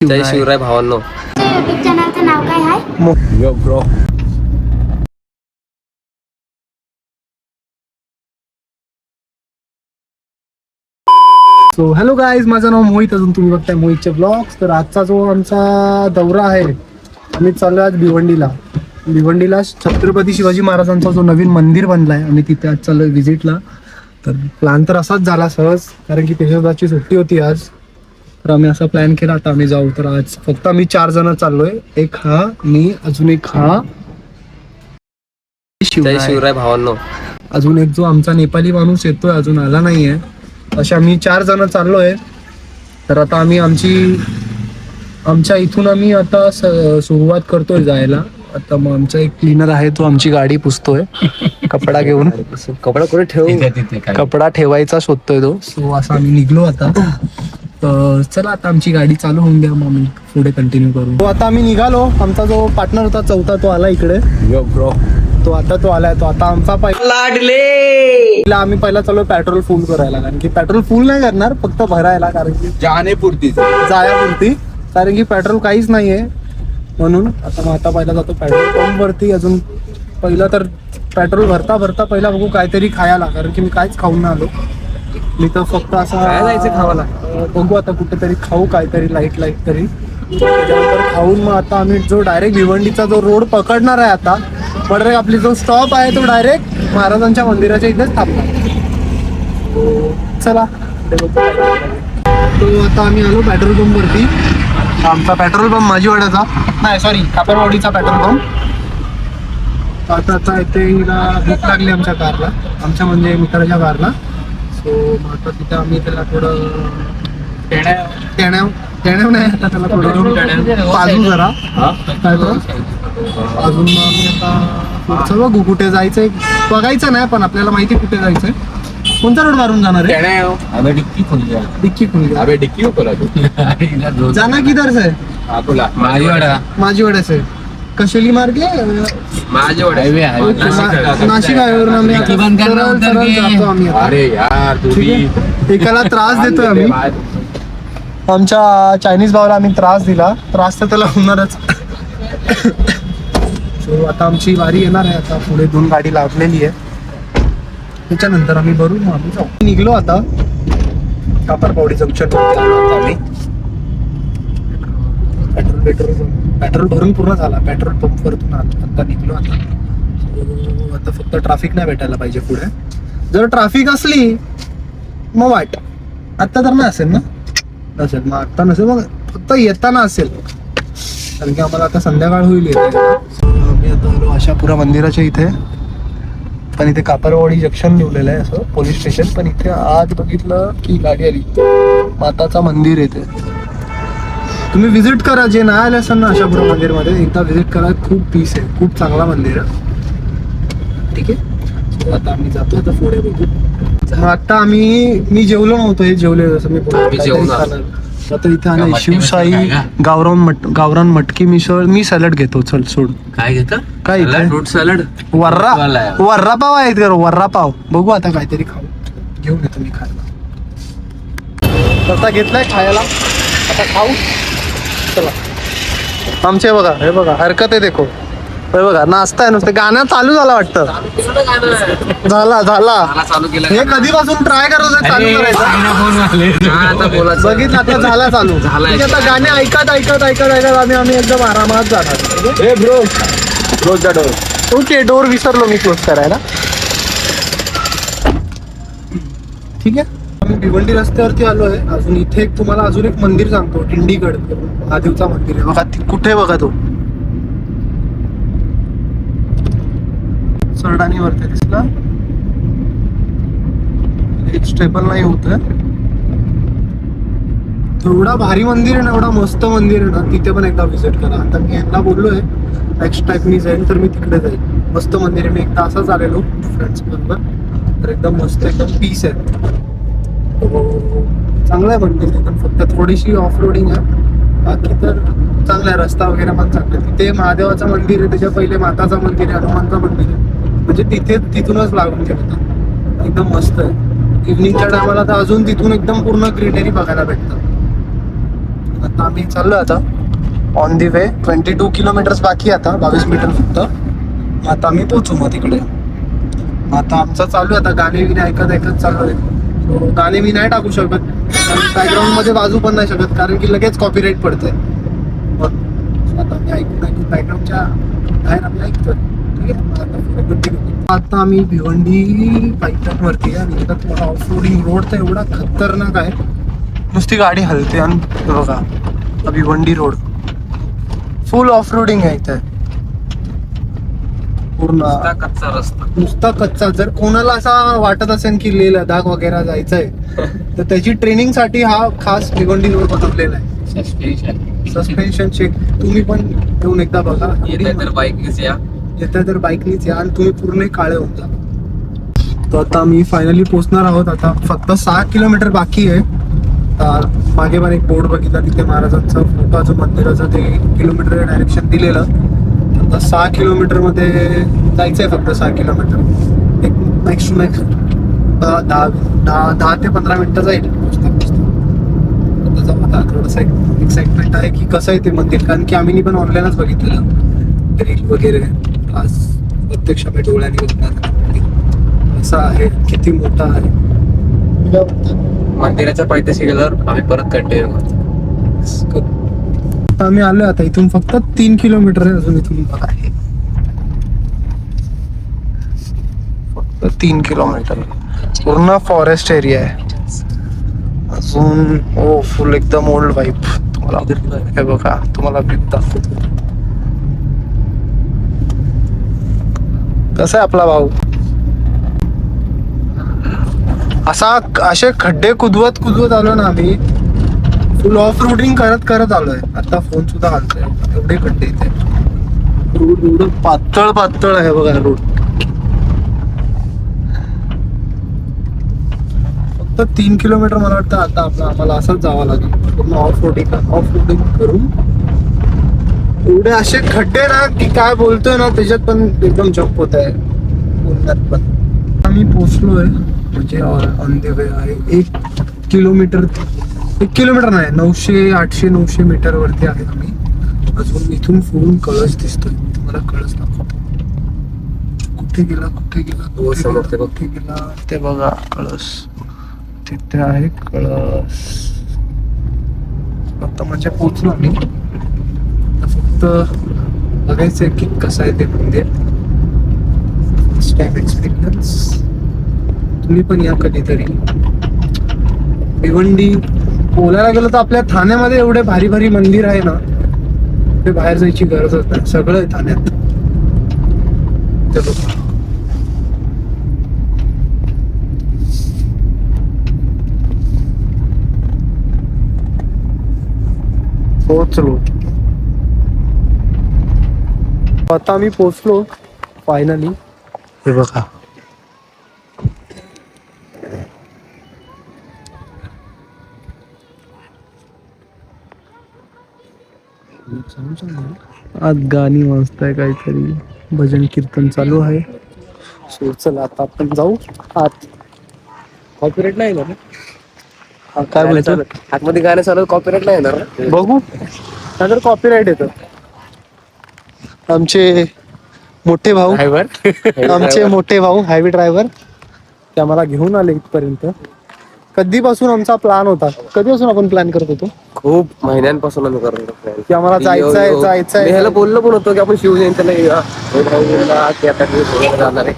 जय शिवराय भावांनो. युट्यूब चॅनलचं नाव काय आहे? यो ब्रो. सो हॅलो गाईज, माझं नाव मोहित. अजून तुम्ही बघताय मोहितचे ब्लॉग्स. तर आजचा जो आमचा दौरा आहे, आम्ही चाललो आज भिवंडीला छत्रपती शिवाजी महाराजांचा जो नवीन मंदिर बनला आहे, आम्ही तिथे आज चाललो व्हिजिटला. तर प्लॅन तर असाच झाला सहज, कारण की पेशवाची सुट्टी होती आज. तर आम्ही असा प्लॅन केला, आता आम्ही जाऊ. तर आज फक्त आम्ही 4 जण चाललोय. एक हा, मी, अजून एक हा जय शिवराय भावांनो. अजून एक जो आमचा नेपाली माणूस येतोय, अजून आला नाहीये. अशा आम्ही 4 जण चाललोय. तर आता आम्ही आमच्या इथून आम्ही आता सुरुवात करतोय जायला. आता मग आमचा एक क्लीनर आहे, तो आमची गाडी पुसतोय कपडा घेऊन. कपडा कुठे ठेवू? कपडा ठेवायचा शोधतोय तो. सो असं आम्ही निघलो आता. तर चला, आता आमची गाडी चालू होऊन द्या, मग आम्ही पुढे कंटिन्यू करू. तो आता आम्ही निघालो. आमचा जो पार्टनर होता चौथा, तो आला इकडे. यो ब्रो. तो आलाय. तो आता आमचा लाडले. आम्ही पहिला चालू पेट्रोल फुल करायला, कारण की पेट्रोल फुल नाही करणार, फक्त भरायला, कारण की जाण्यापुरती, कारण की पेट्रोल काहीच नाहीये म्हणून. आता पहिला जातो पेट्रोल पंप वरती. अजून पहिला तर पेट्रोल भरता पहिला बघू काहीतरी खायला, कारण की मी काहीच खाऊन नाही आलो. मी तर फक्त काय जायचं खावाला? बघू आता कुठेतरी खाऊ काहीतरी लाईट तरी. त्याच्यानंतर खाऊन मग आता आम्ही जो डायरेक्ट भिवंडीचा जो रोड पकडणार आहे आता, डायरेक्ट आपली जो स्टॉप आहे तो डायरेक्ट महाराजांच्या मंदिराच्या इथेच थांबणार. चला, तो आता आम्ही आलो पेट्रोल पंप वरती. आमचा पेट्रोल पंप माझीवाड्याचा नाही, सॉरी, कापरवाडीचा पेट्रोल पंप. आता इथे हिला भूक लागली आमच्या कारला, आमच्या म्हणजे मित्राच्या कारला. सो आता तिथे आम्ही त्याला थोडं टेण्याव नाही, आता त्याला थोडं पाजू जरा. अजून मग आम्ही आता पुढचं बघू कुठे जायचंय, बघायचं नाही, पण आपल्याला माहिती कुठे जायचंय. कोणता रोड मारून जाणार आहे? डिक्की खुल जाना किधर से? माझीवाडा से. कशेली मार्गे नाशिक हायवेवरून आम्ही जातो आम्ही. अरे यार, एकाला त्रास देतोय आम्ही. आमच्या चायनीज भावाला आम्ही त्रास दिला. त्रास तर त्याला होणारच. सो आता आमची वारी येणार आहे. आता पुढे 2 गाडी लागलेली आहे, त्याच्यानंतर आम्ही भरू, मग आम्ही जाऊ. निघलो आता कापरपावडी जंक्शन आम्ही. पेट्रोल भरून पूर्ण झाला. पेट्रोल पंप वरतून आता निघलो. आता फक्त ट्रॅफिक नाही भेटायला पाहिजे पुढे. जर ट्रॅफिक असली मग वाट. आता तर नाही असेल ना? नसेल, मग आता नसेल, मग फक्त येताना असेल, कारण की आम्हाला आता संध्याकाळ होईल. आम्ही आता आलो आशापुरा मंदिराच्या इथे. पण इथे कापरवाडी जंक्शन लिहिलेलं आहे असं, पोलीस स्टेशन. पण इथे आज बघितलं की गाडी आली. माताचा मंदिर येते. तुम्ही विजिट करा, जे नाही आले असेल ना आशापुरा मंदिरमध्ये, एकदा विजिट करा. खूप पीस आहे, खूप चांगला मंदिर आहे. ठीक आहे, आता आम्ही जातो. आता पुढे बघू. आता मी जेवलो नव्हतो, हे जेवले जसं मी आता इथे आलं शिवशाही गावरान मटकी मिसळ. मी सॅलड घेतो. चल सोड. काय घेतं? काय फ्रूट सॅलड? वर्रा पाव आहेत का? वर्रा पाव बघू आता, काहीतरी खाऊ घेऊन येतो मी खायला. आता घेतलाय खायला, आता खाऊ. चला, आमचे बघा, हे बघा हरकत आहे. देखो, हे बघा नाश्ता आहे नुसतं. गाणं चालू झाला वाटतं. झाला चालू केलं. हे कधीपासून ट्राय करत आहे चालू करायचं. बघितलं, आता झाला चालू. आता गाणे ऐकत आम्ही एकदम आरामात जाणार. ओके, डोर विसरलो मी क्लोज करायला. ठीक आहे, आम्ही भिवंडी रस्त्यावरती आलो आहे. अजून इथे तुम्हाला अजून एक मंदिर सांगतो, दिंडीगड महादेवचा मंदिर आहे बघा. कुठे बघा तो सरडाणीवरती दिसला. स्टेबल नाही होत. एवढा भारी मंदिर आहे ना, एवढा मस्त मंदिर आहे ना. तिथे पण एकदा व्हिजिट करा. आता मी यांना बोललोय नेक्स्ट टाइम मी जाईल तर मी तिकडे जाईल. मस्त मंदिर आहे. मी एकदा असंच आलेलो फ्रेंड्स बरोबर, तर एकदम मस्त, एकदम पीस आहे. चांगलं आहे मंदिर. एकदम फक्त थोडीशी ऑफ रोडिंग आहे, बाकी तर चांगला आहे. रस्ता वगैरे पण चांगला आहे. तिथे महादेवाचं मंदिर आहे, त्याच्या पहिले माताचं मंदिर आहे, हनुमानचं मंदिर आहे. म्हणजे तिथूनच लागून गेलं. एकदम मस्त आहे. इव्हनिंगच्या टायमाला तर अजून तिथून एकदम पूर्ण ग्रीनरी बघायला भेटतं. आता आम्ही चाललो आता ऑन दी वे. 22 किलोमीटर्स बाकी आता, 22 मीटर फक्त. आता आम्ही पोहोचू मग तिकडे. आता आमचं चालू आहे आता गाणे बिणे ऐकत चालू आहे. So, गाणे मी नाही टाकू शकत, बॅकग्राऊंड मध्ये वाजू पण नाही शकत कारण की लगेच कॉपीराईट पडतंय. आता आम्ही ऐकून बॅकग्राऊंडच्या बाहेर आम्ही ऐकतोय. ठीक आहे. आता आम्ही भिवंडी पाईपलाईन वरती आहे आणि तुम्हाला ऑफ रोडिंग रोड तर एवढा खतरनाक आहे, नुसती गाडी हलते. आणि बघा भिवंडी रोड फुल ऑफ रोडिंग आहे इथे पूर्ण. कच्चा रस्ता. नुसता कच्चा. जर कोणाला असा वाटत असेल की लेह लडाख वगैरे जायचंय तर त्याची ट्रेनिंग साठी हा खास भिवंडी रोड बनवलेला आहे. सस्पेन्शन चेक तुम्ही पण येऊन एकदा बघा. येत्या तर बाईकनीच या आणि तुम्ही पूर्ण काळे होऊन जा. तर आता मी फायनली पोहोचणार आहोत. आता फक्त 6 किलोमीटर बाकी आहे. मागे पण एक बोर्ड बघितला, तिथे महाराजांचा फोटोचं मंदिराचं ते किलोमीटर डायरेक्शन दिलेलं. आता 6 किलोमीटर मध्ये जायचंय, फक्त 6 किलोमीटर. एक मॅक्स टू मॅक्स 10 ते 15 मिनिटं जाईल आता जाऊ. आता थोडंसं एक्साइटमेंट आहे की कसं आहे ते मंदिर, कारण की आम्ही पण ऑनलाईनच बघितलेलं रील वगैरे. आज प्रत्यक्ष मी डोळ्याने बघणार असं आहे, किती मोठा आहे. मंदिराच्या पायथ्याशी गेल्यावर आम्ही परत कंटिन्यू करतो. आता आम्ही आलो. आता इथून फक्त 3 किलोमीटर आहे अजून. इथून बघा आहे फक्त 3 किलोमीटर. पूर्ण फॉरेस्ट एरिया आहे अजून. ओ फुल एकदम ओल्ड वाईब. तुम्हाला हे बघा, तुम्हाला व्ह्यू दाखवतो. कसा आहे आपला भाऊ. असे खड्डे कुदवत आलो ना आम्ही. फुल ऑफ रोडिंग करत आलोय. आता फोन सुद्धा हालतोय, एवढे खड्डे इथे. रोड एवढं पातळ आहे बघा रोड. फक्त 3 किलोमीटर मला वाटतं आता आम्हाला असंच जावं लागेल. पूर्ण ऑफ रोडिंग करून. एवढे असे खड्डे ना की काय बोलतोय ना, त्याच्यात पण एकदम जंप होत आहे बोलण्यात पण. आम्ही पोहोचलोय म्हणजे ऑन द वे आहे. 1 किलोमीटर नाही, 900 मीटर वरती आहे आम्ही अजून. इथून फोन कळस दिसतोय, तुम्हाला कळस दाखवतो. कुठे गेला ते बघा. कळस तिथे आहे. कळस आता म्हणजे पोहोचलो आम्ही. फक्त बघायचंय की कसं आहे ते मंदिर. First time experience. तुम्ही पण या कधीतरी. भिवंडी बोलायला गेलं तर आपल्या ठाण्यामध्ये एवढे भारी मंदिर आहे ना, ते बाहेर जायची गरजच नाही. सगळं आहे ठाण्यात. चलो पोहोचलो. आता आम्ही पोहोचलो फायनली. हे बघा आज गाणी मस्त आहे, काहीतरी भजन कीर्तन चालू आहे. सो चला आता आपण जाऊ आत. कॉपीराइट नाही येणार. काय बोलतो आतमध्ये गाणे चालू, कॉपीराइट नाही येणार. बघू नंतर कॉपीराईट येतं. आमचे मोठे भाऊ हायवे ड्रायव्हर ते आम्हाला घेऊन आले इथपर्यंत. कधीपासून आमचा प्लॅन होता, कधीपासून आपण प्लॅन करत होतो. खूप महिन्यांपासून आम्ही करत होतो की आम्हाला जायचंय. ह्याला बोललो पण होतो की आपण शिवजयंतीला येऊया, की आता जाणार आहे.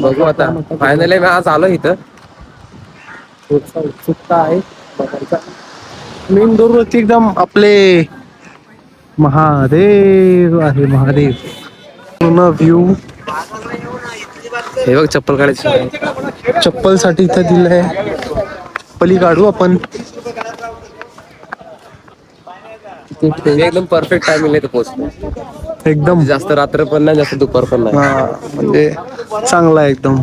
बघू आता फायनली मी आज आलो इथं. उत्सुकता आहे बघायचा. मेन दोरवरती एकदम आपले महादेव आहे. महादेव पूर्ण व्ह्यू. हे बघ चप्पल काढायची. चप्पल साठी इथं दिलंय. चप्पली काढू आपण. एकदम परफेक्ट टायमिंग आहे पोहोचतो. एकदम जास्त रात्र पण नाही, जास्त दुपार पण नाही. म्हणजे चांगला आहे एकदम.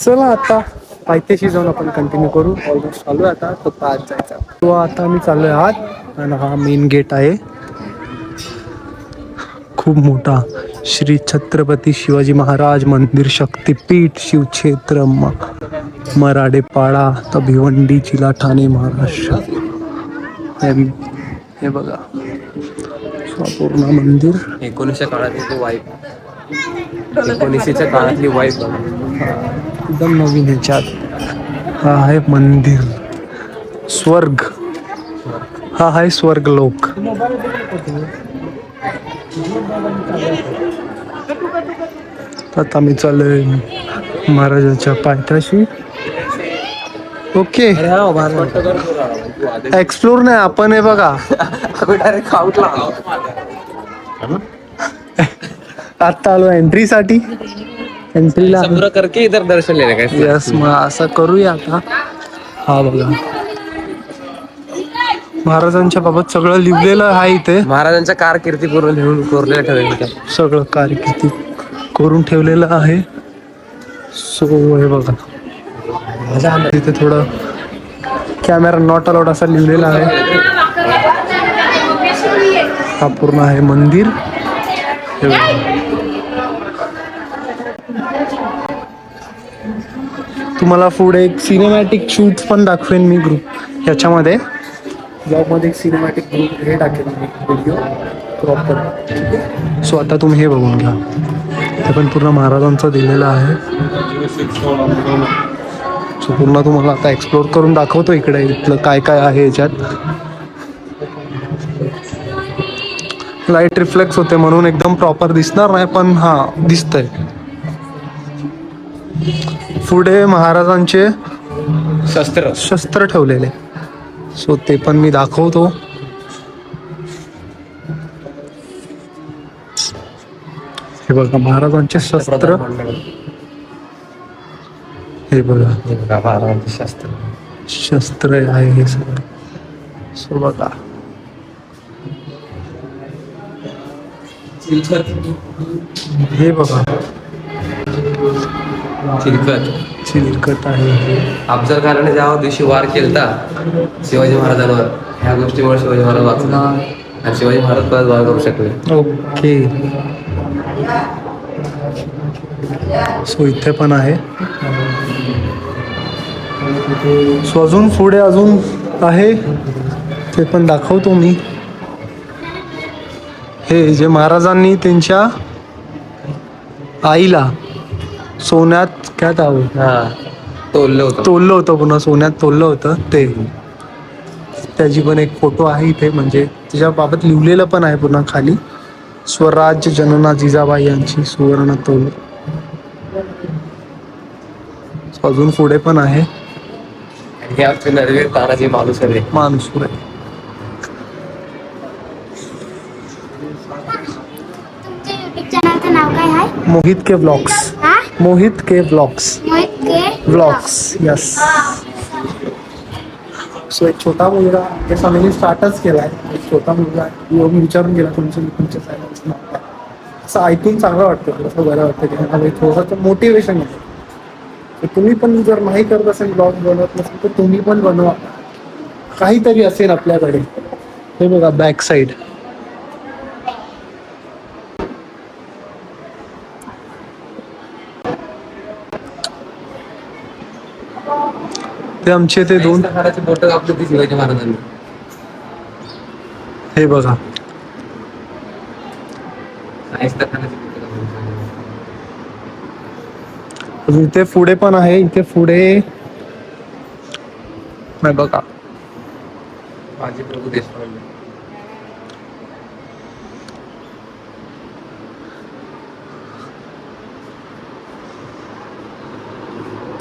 चला आता पायथ्याशी जाऊन आपण कंटिन्यू करू. ऑलमोस्ट चालू आहे आता, फक्त आत जायचा. तो आता आम्ही चाललोय आत आणि हा मेन गेट आहे. खूप मोठा श्री छत्रपती शिवाजी महाराज मंदिर शक्तिपीठ शिवक्षेत्र मराडेपाडा भिवंडी जिल्हा ठाणे महाराष्ट्र. हे बघा पूर्ण मंदिर 1900 काळातली वाईफ, 1900च्या काळातली वाईफ. एकदम नवीन ह्याच्यात. हा आहे मंदिर, स्वर्ग. हा आहे स्वर्ग लोक. आता मी चाललोय महाराजांच्या पायथ्याशी. ओके, एक्सप्लोर नाही आपण, हे बघा डायरेक्ट आउटला आता आलो एंट्रीसाठी. एंट्रीला पूरा करके इधर दर्शन लेने का. यस, मग असं करूया आता. हा बघा, महाराजांच्या बाबत सगळं लिहिलेलं आहे इथे. महाराजांच्या कारकिर्दी पूर्ण लिहून कोरलेलं ठेवलेलं. सगळं कारकिर्दी करून ठेवलेलं आहे. सो हे बघा, तिथे थोडं कॅमेरा नॉट अलाउड असं लिहिलेलं आहे. हा पूर्ण आहे मंदिर. हे बघा. तुम्हाला पुढे एक सिनेमॅटिक शूट पण दाखवेन मी ग्रुप ह्याच्यामध्ये, ब्लॉगमध्ये एक सिनेमॅटिक ग्रुप हे टाकेन मी व्हिडिओ प्रॉपर. सो आता तुम्ही हे बघून घ्या, ते पण पूर्ण महाराजांचं दिलेलं आहे. सो पूर्ण तुम्हाला आता एक्सप्लोर करून दाखवतो इकडे इथलं काय काय आहे याच्यात. लाईट रिफ्लेक्स होते म्हणून एकदम प्रॉपर दिसणार नाही, पण हा दिसतंय. पुढे महाराजांचे शस्त्र ठेवलेले, सो ते पण मी दाखवतो. हे बघा महाराजांचे शस्त्र. हे बघा महाराजांचे शस्त्र आहे हे सगळं. सो बघा, हे बघा चिलखत आहे. अफजल खानाने ज्या दिवशी वार केलता शिवाजी महाराजांवर, ह्या गोष्टीमुळे शिवाजी महाराज वाचला आणि शिवाजी महाराज परत वार करू शकले. ओके, सो इथे पण आहे. सो अजून पुढे अजून आहे, ते पण दाखवतो मी. हे जे महाराजांनी त्यांच्या आईला सोन्यात काय तोललं होतं, पुन्हा सोन्यात तोललं होतं ते. त्याची पण एक फोटो आहे इथे, म्हणजे त्याच्याबाबत लिहिलेलं पण आहे पुन्हा खाली. स्वराज्य जनना जिजाबाई यांची सुवर्ण तोल. अजून पुढे पण आहे. हे आपले नरवीर तानाजी मालुसरे. मानसूर आहे. तुमच्या युट्यूब चॅनलचं नाव काय आहे? मोहित के ब्लॉग्स. हा? मोहित के ब्लॉग्स. मोहित के ब्लॉग्स, यस. सो एक छोटा मुलगा हे फॅमिली स्टार्टच केलाय. एक छोटा मुलगा येऊन विचारून गेला तुमच्या चॅनलचं नाव काय. असं ऐकून चांगलं वाटतं, असं बरं वाटतं की ह्यांना थोडंसं मोटिवेशन आहे. तुम्ही पण जर नाही करत असेल, ब्लॉग बनवत नसेल, तर तुम्ही पण बनवा. काहीतरी असेल आपल्याकडे. हे बघा बॅक साईड. ते आमचे ते दोन बोट आपली ती शिवाजी महाराजांनी. हे बघा, इथे पुढे पण आहे. इथे पुढे बघा, माजी प्रभू देशपांडे.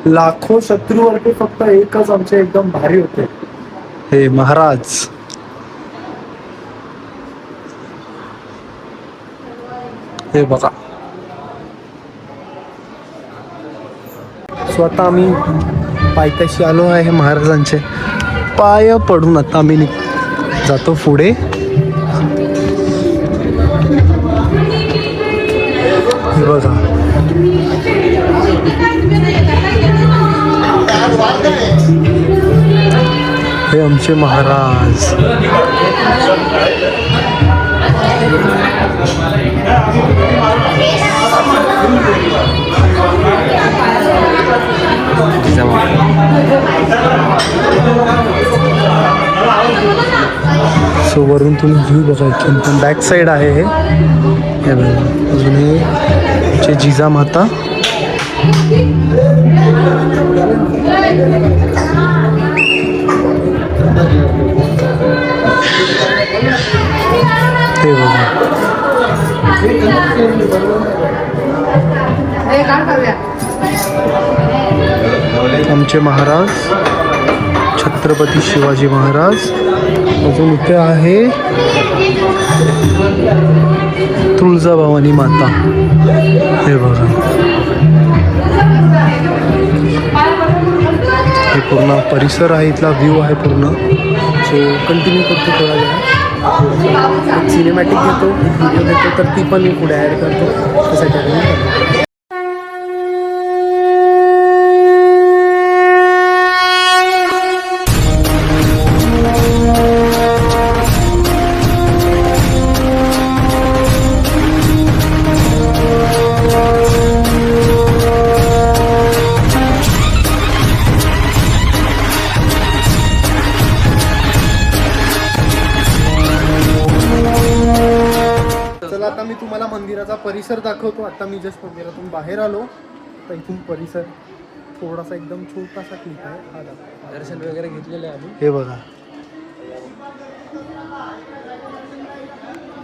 लाखो शत्रूवरती फक्त एकच आमचे एकदम भारी होते, हे महाराज. हे बघा, स्वतः आम्ही पायथ्याशी आलो आहे महाराजांचे पाय पडून. आता आम्ही जातो पुढे. हे बघा, हे आमचे महाराज. सो वरून तुम्ही व्ह्यू बघा इथून पण बॅक साईड आहे हे बघा. अजून हे जिजामाता. हे बघा आमचे महाराज छत्रपती शिवाजी महाराज. अजून इथे आहे तुळजाभवानी माता. हे बघा हे पूर्ण परिसर आहे, इथला व्ह्यू आहे पूर्ण. सो कंटिन्यू करतो थोडा वेळा, सिनेमॅटिक घेतो, एक व्हिडिओ घेतो, तर ती पण मी पुढे ॲड करतो त्यासाठी. चला आता मी तुम्हाला मंदिराचा परिसर दाखवतो. आता मी जस्ट मंदिरातून बाहेर आलो. आता इथून परिसर थोडासा एकदम छोटासा क्लिप आहे, हा दाखव. दर्शन वगैरे घेतलेले आहे आम्ही. हे बघा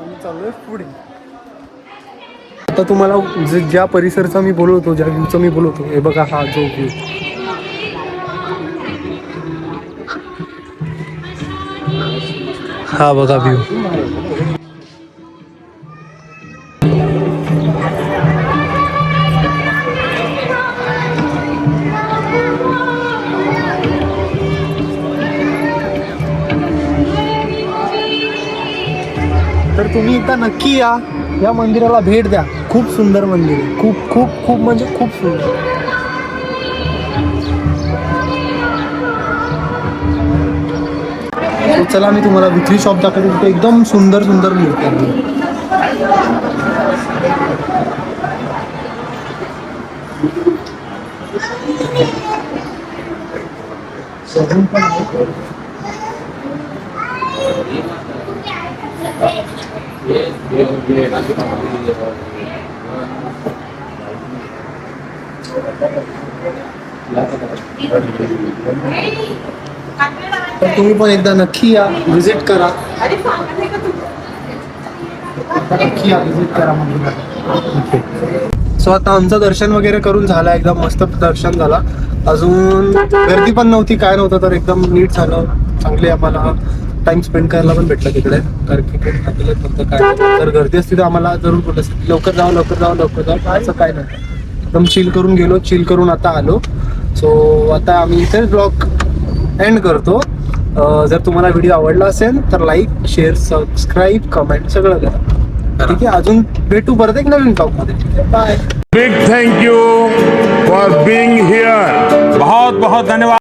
आम्ही चाललोय पुढे. आता तुम्हाला ज्या परिसरचा मी बोलवतो, ज्या व्ह्यूचा मी बोलवतो, हे बघा हा जो व्ह्यू. हा बघा व्ह्यू. तर तुम्ही एकदा नक्की या मंदिराला भेट द्या. खूप सुंदर मंदिर आहे, खूप खूप खूप म्हणजे खूप सुंदर. चला मी तुम्हाला विक्री शॉप दाखवतो. तिथे एकदम सुंदर सुंदर मूर्ती आहे. सजून पण आहे. तर तुम्ही पण एकदा नक्की या, विजिट करा. नक्की या, विजिट करा मंदिरात. सो आता आमचं दर्शन वगैरे करून झालं, एकदम मस्त दर्शन झाला. अजून गर्दी पण नव्हती, काय नव्हतं, तर एकदम नीट झालं. चांगले आम्हाला टाइम स्पेंड करायला पण भेटला तिकडे. कारण की फक्त काय जर गर्दी असती तर आम्हाला जरूर बोलत असते लवकर जाऊ लवकर जाऊ लवकर जाऊ, असं काय नाही. एकदम चिल करून गेलो, चिल करून आता आलो. सो आता आम्ही इथेच ब्लॉग एंड करतो. जर तुम्हाला व्हिडिओ आवडला असेल तर लाईक, शेअर, सबस्क्राईब, कमेंट सगळं करा. ठीक आहे, अजून भेटू परत एक नवीन ब्लॉगमध्ये. Bye. Big thank you for being here. बहुत बहुत धन्यवाद.